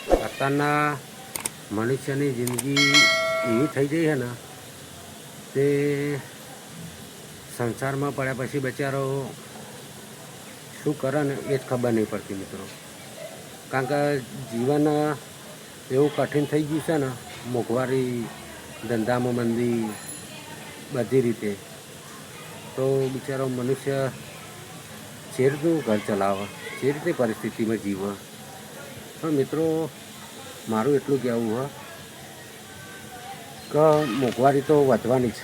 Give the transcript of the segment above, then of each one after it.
અત્યારના મનુષ્યની જિંદગી એવી થઈ ગઈ છે ને તે સંસારમાં પડ્યા પછી બચારો શું કરે ને એ જ ખબર નહીં પડતી મિત્રો. કારણ કે જીવન એવું કઠિન થઈ ગયું છે ને, મોંઘવારી, ધંધામાં મંદી, બધી રીતે, તો બિચારો મનુષ્ય જે રીતનું ઘર ચલાવે, જે રીતે પરિસ્થિતિમાં જીવે. પણ મિત્રો મારું એટલું કહેવું હોય કે મોંઘવારી તો વધવાની જ,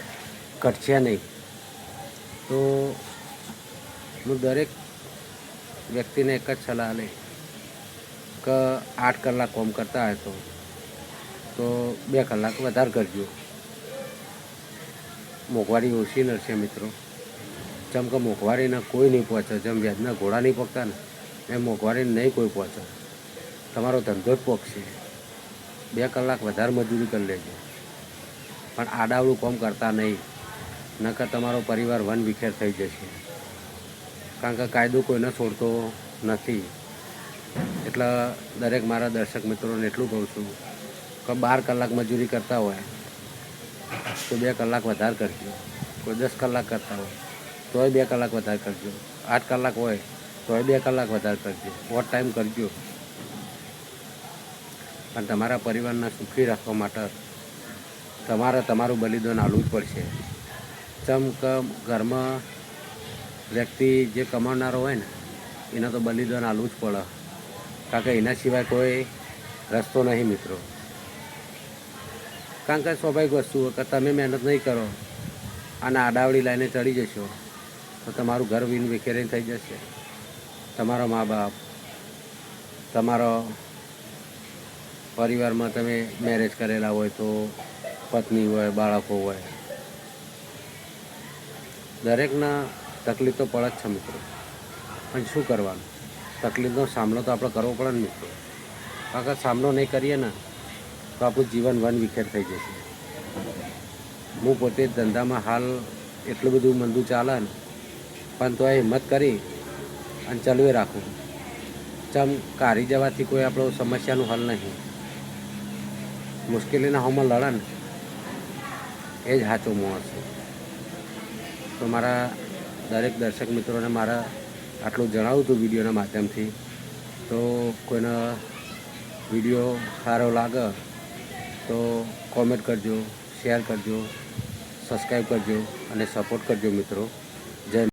ઘટશે નહીં. તો હું દરેક વ્યક્તિને એક જ સલાહ લે કે 8 કલાક કામ કરતા હોય તો 2 કલાક વધારે કરજો. મોંઘવારી ઓછી નડશે મિત્રો. જેમ કે મોંઘવારીને કોઈ નહીં પહોંચે, જેમ વ્યાજના ઘોડા નહીં પહોંચતા ને એમ મોંઘવારીને નહીં કોઈ પહોંચે. તમારો ધંધો જ પહોંચશે. 2 કલાક વધારે મજૂરી કરી લેજો, પણ આડાવડું કામ કરતા નહીં, નકર તમારો પરિવાર વન વિખેર થઈ જશે. કારણ કે કાયદો કોઈને છોડતો નથી. એટલે દરેક મારા દર્શક મિત્રોને એટલું કહું છું કે 12 કલાક મજૂરી કરતા હોય તો 2 કલાક વધારે કરજો. કોઈ 10 કલાક કરતા હોય તોય 2 કલાક વધારે કરજો. 8 કલાક હોય તોય 2 કલાક વધારે કરજો. ઓવર ટાઈમ કરજો. પણ તમારા પરિવારને સુખી રાખવા માટે તમારે તમારું બલિદાન આપવું જ પડશે. જેમ કે ઘરમાં વ્યક્તિ જે કમાનારો હોય ને એને તો બલિદાન આપવું જ પડે. કારણ કે એના સિવાય કોઈ રસ્તો નહીં મિત્રો. કારણ કે સ્વાભાવિક વસ્તુ કે તમે મહેનત નહીં કરો અને આડાવડી લાઈને ચડી જશો તો તમારું ઘર વિન વિખેરી થઈ જશે. તમારા મા બાપ, તમારો પરિવારમાં તમે મેરેજ કરેલા હોય તો પત્ની હોય, બાળકો હોય, દરેકના તકલીફ તો પડે જ છે મિત્રો. પણ શું કરવાનું, તકલીફનો સામનો તો આપણે કરવો પડે ને મિત્રો. કારણ કે સામનો નહીં કરીએ ને તો આપણું જીવન વન વિખેર થઈ જશે. હું પોતે ધંધામાં હાલ એટલું બધું મંદું ચાલે ને, પણ તો એ હિંમત કરી અને ચલવે રાખું. ચમ કાઢી જવાથી કોઈ આપણો સમસ્યાનું હલ નહીં. મુશ્કેલીના હોમાં લડે ને એ જ સાચો માણસ છે. તો મારા દરેક દર્શક મિત્રોને મારા આટલું જણાવું હતું વિડીયોના માધ્યમથી. તો કોઈને વિડીયો સારો લાગે તો કોમેન્ટ કરજો, શેર કરજો, સબસ્ક્રાઈબ કરજો અને સપોર્ટ કરજો મિત્રો. જય